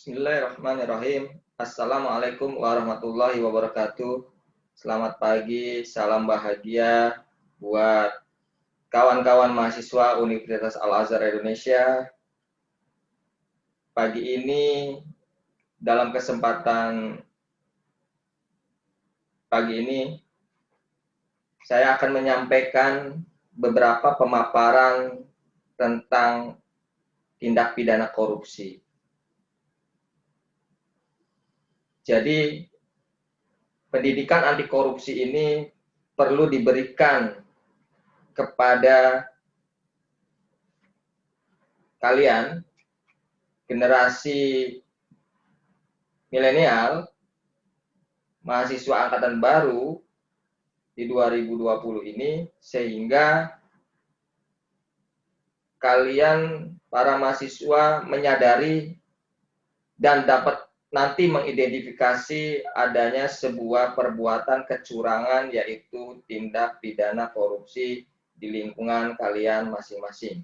Bismillahirrahmanirrahim. Assalamualaikum warahmatullahi wabarakatuh. Selamat pagi, salam bahagia buat kawan-kawan mahasiswa Universitas Al-Azhar Indonesia. Pagi ini, dalam kesempatan pagi ini, saya akan menyampaikan beberapa pemaparan tentang tindak pidana korupsi. Jadi, pendidikan anti korupsi ini perlu diberikan kepada kalian, generasi milenial, mahasiswa angkatan baru di 2020 ini, sehingga kalian, para mahasiswa, menyadari dan dapat nanti mengidentifikasi adanya sebuah perbuatan kecurangan, yaitu tindak pidana korupsi di lingkungan kalian masing-masing.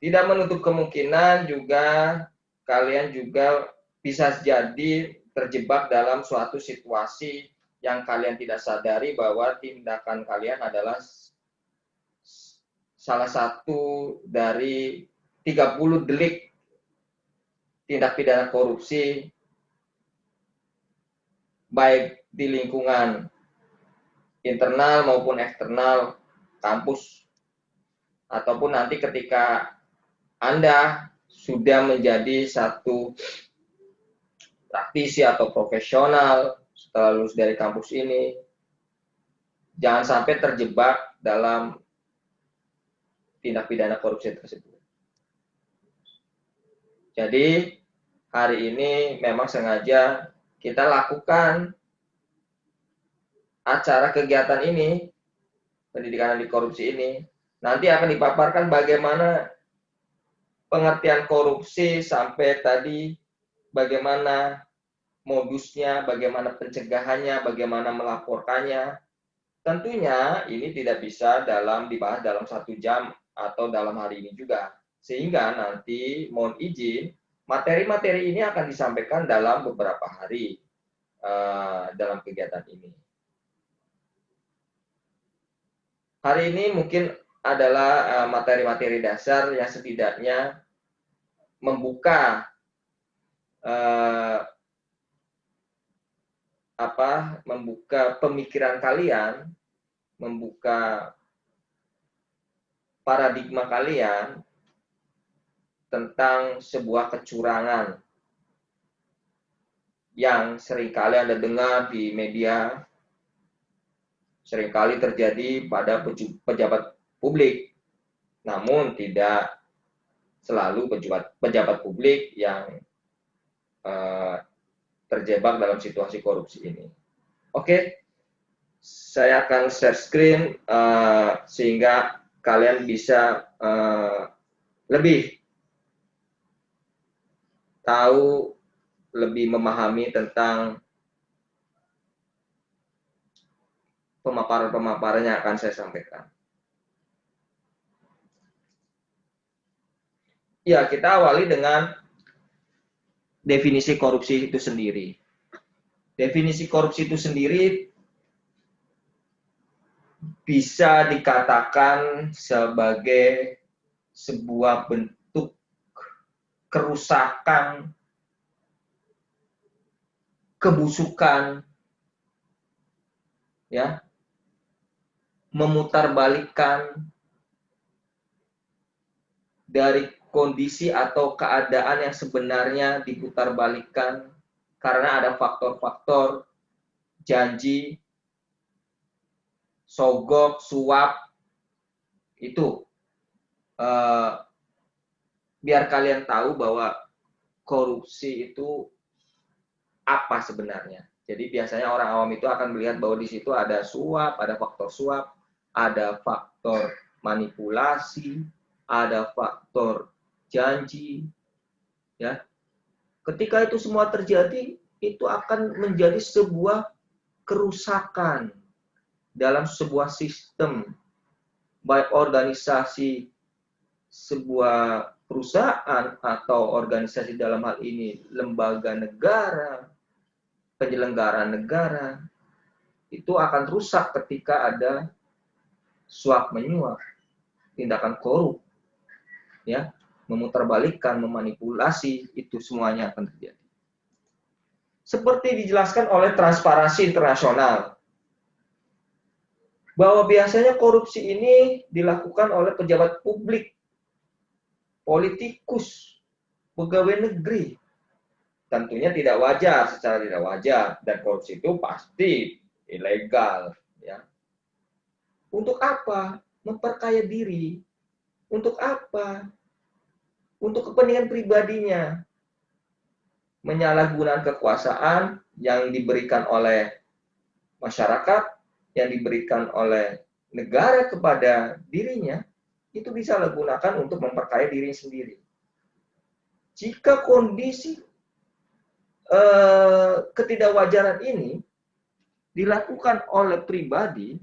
Tidak menutup kemungkinan juga kalian juga bisa jadi terjebak dalam suatu situasi yang kalian tidak sadari bahwa tindakan kalian adalah salah satu dari 30 delik tindak pidana korupsi, baik di lingkungan internal maupun eksternal kampus, ataupun nanti ketika Anda sudah menjadi satu praktisi atau profesional setelah lulus dari kampus ini, jangan sampai terjebak dalam tindak pidana korupsi tersebut. Jadi, hari ini memang sengaja kita lakukan acara kegiatan ini, pendidikan anti korupsi ini. Nanti akan dipaparkan bagaimana pengertian korupsi sampai tadi, bagaimana modusnya, bagaimana pencegahannya, bagaimana melaporkannya. Tentunya ini tidak bisa dibahas dalam 1 jam atau dalam hari ini juga. Sehingga nanti mohon izin, materi-materi ini akan disampaikan dalam beberapa hari dalam kegiatan ini. Hari ini mungkin adalah materi-materi dasar yang setidaknya membuka membuka pemikiran kalian, membuka paradigma kalian tentang sebuah kecurangan yang seringkali Anda dengar di media, seringkali terjadi pada pejabat publik, namun tidak selalu pejabat publik yang terjebak dalam situasi korupsi ini. Oke, saya akan share screen sehingga kalian bisa lebih tahu, lebih memahami tentang pemaparan-pemaparan yang akan saya sampaikan. Ya, kita awali dengan definisi korupsi itu sendiri. Definisi korupsi itu sendiri bisa dikatakan sebagai sebuah bentuk kerusakan, kebusukan, ya, memutarbalikkan dari kondisi atau keadaan yang sebenarnya diputarbalikkan karena ada faktor-faktor janji, sogok, suap. Itu biar kalian tahu bahwa korupsi itu apa sebenarnya. Jadi biasanya orang awam itu akan melihat bahwa di situ ada suap, ada faktor suap, ada faktor manipulasi, ada faktor janji, ya. Ketika itu semua terjadi, itu akan menjadi sebuah kerusakan dalam sebuah sistem, baik organisasi sebuah perusahaan atau organisasi, dalam hal ini lembaga negara, penyelenggara negara, itu akan rusak ketika ada suap menyuap, tindakan korup, ya, memutarbalikkan, memanipulasi, itu semuanya akan terjadi. Seperti dijelaskan oleh Transparansi Internasional, bahwa biasanya korupsi ini dilakukan oleh pejabat publik, politikus, pegawai negeri. Tentunya tidak wajar, secara tidak wajar, dan korupsi itu pasti ilegal. Ya. Untuk apa? Memperkaya diri. Untuk apa? Untuk kepentingan pribadinya. Menyalahgunakan kekuasaan yang diberikan oleh masyarakat, yang diberikan oleh negara kepada dirinya, itu disalahgunakan untuk memperkaya diri sendiri. Jika kondisi ketidakwajaran ini dilakukan oleh pribadi,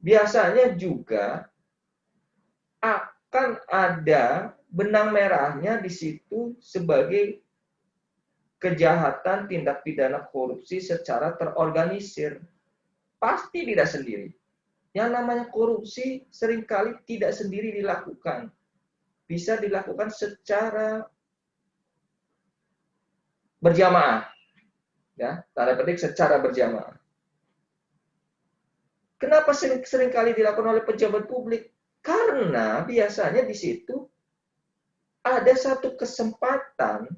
biasanya juga akan ada benang merahnya di situ sebagai kejahatan tindak pidana korupsi secara terorganisir. Pasti tidak sendiri. Yang namanya korupsi seringkali tidak sendiri dilakukan. Bisa dilakukan secara berjamaah. Ya, tanda petik secara berjamaah. Kenapa seringkali dilakukan oleh pejabat publik? Karena biasanya di situ ada satu kesempatan,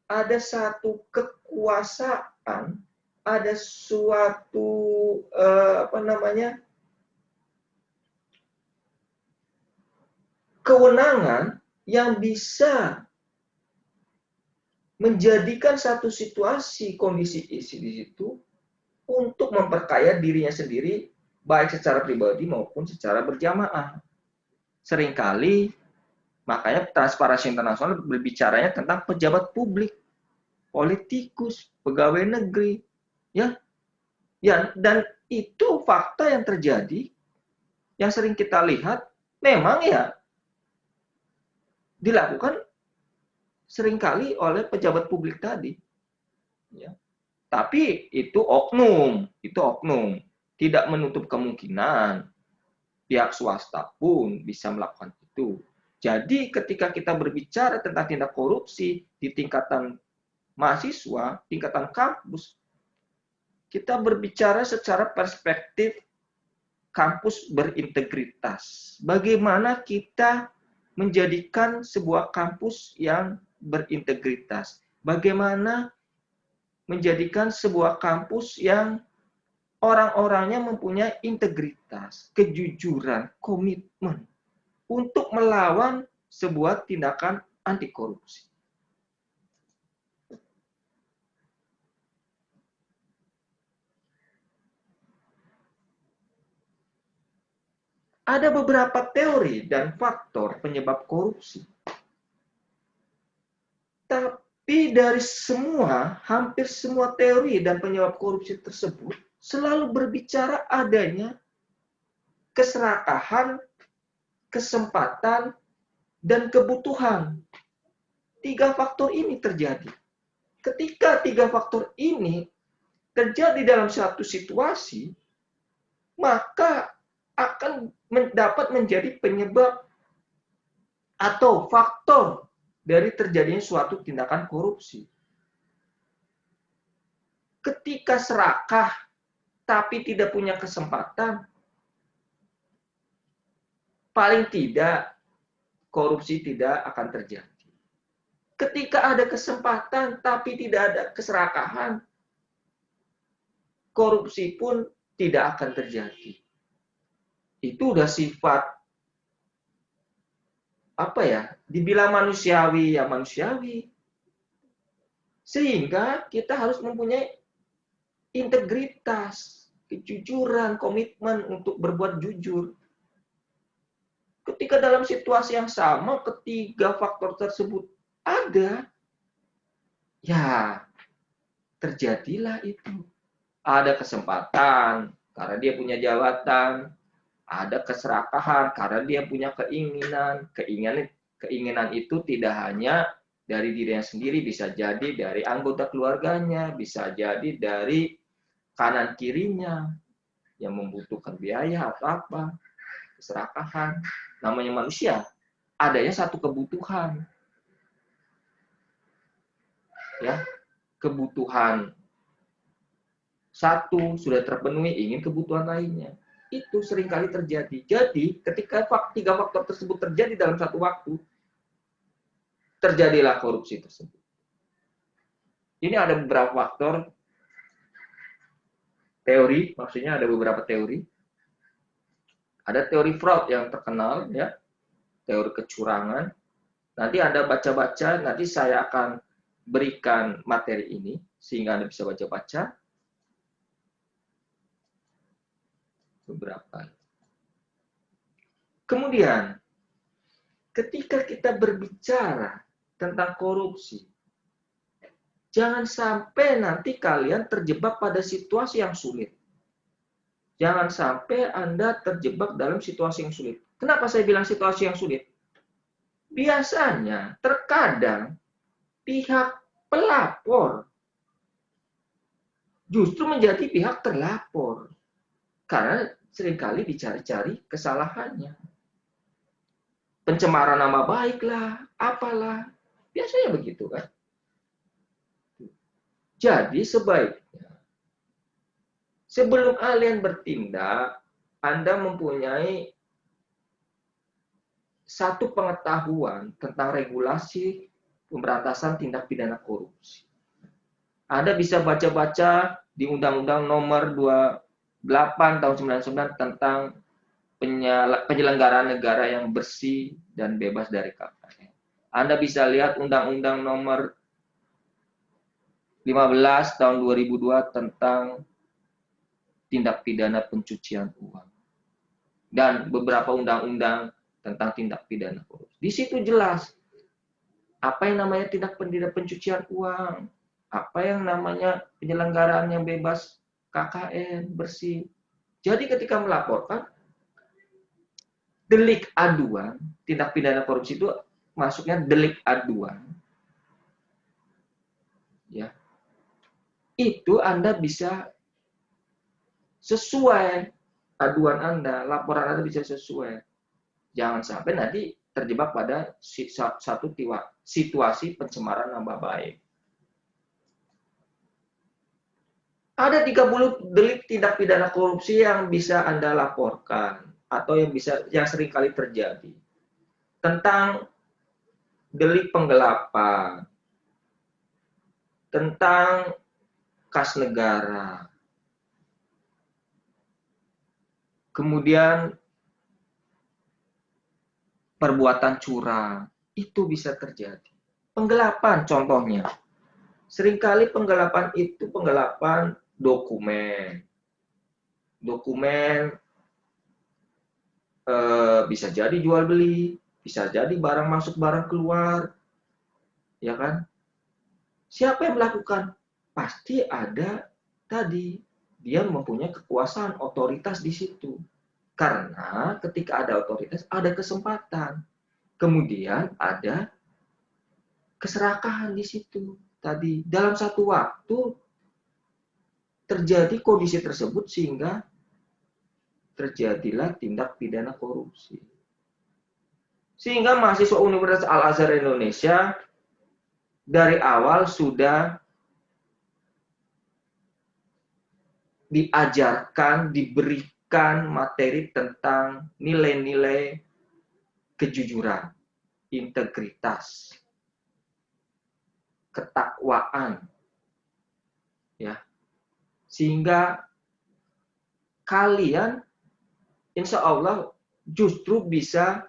ada satu kekuasaan, ada suatu kewenangan yang bisa menjadikan satu situasi, kondisi isi di situ untuk memperkaya dirinya sendiri, baik secara pribadi maupun secara berjamaah. Seringkali, makanya Transparansi Internasional berbicaranya tentang pejabat publik, politikus, pegawai negeri, ya, dan itu fakta yang terjadi, yang sering kita lihat, memang ya dilakukan seringkali oleh pejabat publik tadi. Ya. Tapi itu oknum, Tidak menutup kemungkinan pihak swasta pun bisa melakukan itu. Jadi ketika kita berbicara tentang tindak korupsi di tingkatan mahasiswa, tingkatan kampus, kita berbicara secara perspektif kampus berintegritas. Bagaimana kita menjadikan sebuah kampus yang berintegritas? Bagaimana menjadikan sebuah kampus yang orang-orangnya mempunyai integritas, kejujuran, komitmen untuk melawan sebuah tindakan anti korupsi. Ada beberapa teori dan faktor penyebab korupsi. Tapi dari hampir semua teori dan penyebab korupsi tersebut selalu berbicara adanya keserakahan, kesempatan, dan kebutuhan. 3 faktor ini terjadi. Ketika 3 faktor ini terjadi dalam satu situasi, maka akan dapat menjadi penyebab atau faktor dari terjadinya suatu tindakan korupsi. Ketika serakah tapi tidak punya kesempatan, paling tidak korupsi tidak akan terjadi. Ketika ada kesempatan tapi tidak ada keserakahan, korupsi pun tidak akan terjadi. Itu udah sifat dibilang manusiawi ya manusiawi. Sehingga kita harus mempunyai integritas, kejujuran, komitmen untuk berbuat jujur. Ketika dalam situasi yang sama, ketiga faktor tersebut ada, ya terjadilah itu. Ada kesempatan, karena dia punya jabatan, Ada keserakahan karena dia punya keinginan. Keinginan itu tidak hanya dari dirinya sendiri, bisa jadi dari anggota keluarganya, bisa jadi dari kanan kirinya yang membutuhkan biaya atau apa. Keserakahan. Namanya manusia, adanya satu kebutuhan. Ya, kebutuhan satu sudah terpenuhi, ingin kebutuhan lainnya. Itu seringkali terjadi. Jadi, ketika tiga faktor tersebut terjadi dalam satu waktu, terjadilah korupsi tersebut. Ini ada beberapa faktor teori, maksudnya ada beberapa teori. Ada teori fraud yang terkenal, ya, teori kecurangan. Nanti Anda baca-baca, nanti saya akan berikan materi ini, sehingga Anda bisa baca-baca. Beberapa. Kemudian, ketika kita berbicara tentang korupsi, jangan sampai nanti kalian terjebak pada situasi yang sulit. Jangan sampai Anda terjebak dalam situasi yang sulit. Kenapa saya bilang situasi yang sulit? Biasanya, terkadang, pihak pelapor justru menjadi pihak terlapor. Karena seringkali dicari-cari kesalahannya. Pencemaran nama baik lah, apalah. Biasanya begitu kan. Jadi sebaiknya, sebelum kalian bertindak, Anda mempunyai satu pengetahuan tentang regulasi pemberantasan tindak pidana korupsi. Anda bisa baca-baca di Undang-Undang Nomor 28 tahun 99 tentang penyelenggaraan negara yang bersih dan bebas dari KKN. Anda bisa lihat Undang-Undang Nomor 15 tahun 2002 tentang tindak pidana pencucian uang. Dan beberapa undang-undang tentang tindak pidana korupsi. Di situ jelas apa yang namanya tindak pidana pencucian uang, apa yang namanya penyelenggaraan yang bebas KKN, bersih. Jadi ketika melaporkan, delik aduan, tindak pidana korupsi itu masuknya delik aduan. Ya. Itu Anda bisa sesuai aduan Anda, laporan Anda bisa sesuai. Jangan sampai nanti terjebak pada satu situasi pencemaran nama baik. Ada 30 delik tindak pidana korupsi yang bisa Anda laporkan atau yang sering kali terjadi. Tentang delik penggelapan, tentang kas negara, kemudian perbuatan curang, itu bisa terjadi. Penggelapan contohnya. Seringkali penggelapan itu penggelapan dokumen. Dokumen bisa jadi jual beli, bisa jadi barang masuk barang keluar. Ya kan? Siapa yang melakukan? Pasti ada tadi. Dia mempunyai kekuasaan, otoritas di situ. Karena ketika ada otoritas, ada kesempatan. Kemudian ada keserakahan di situ. Tadi dalam satu waktu terjadi kondisi tersebut sehingga terjadilah tindak pidana korupsi. Sehingga mahasiswa Universitas Al-Azhar Indonesia dari awal sudah diajarkan, diberikan materi tentang nilai-nilai kejujuran, integritas, ketakwaan, ya, sehingga kalian insya Allah justru bisa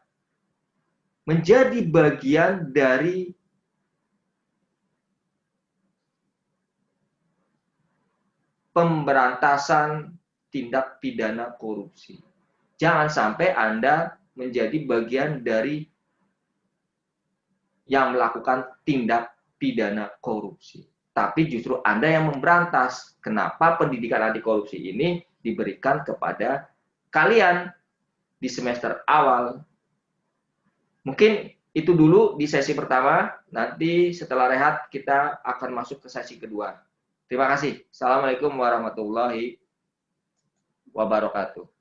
menjadi bagian dari pemberantasan tindak pidana korupsi. Jangan sampai Anda menjadi bagian dari yang melakukan tindak pidana korupsi. Tapi justru Anda yang memberantas. Kenapa pendidikan anti korupsi ini diberikan kepada kalian? di semester awal. Mungkin itu dulu di sesi pertama, nanti setelah rehat kita akan masuk ke sesi kedua. Terima kasih. Assalamualaikum warahmatullahi wabarakatuh.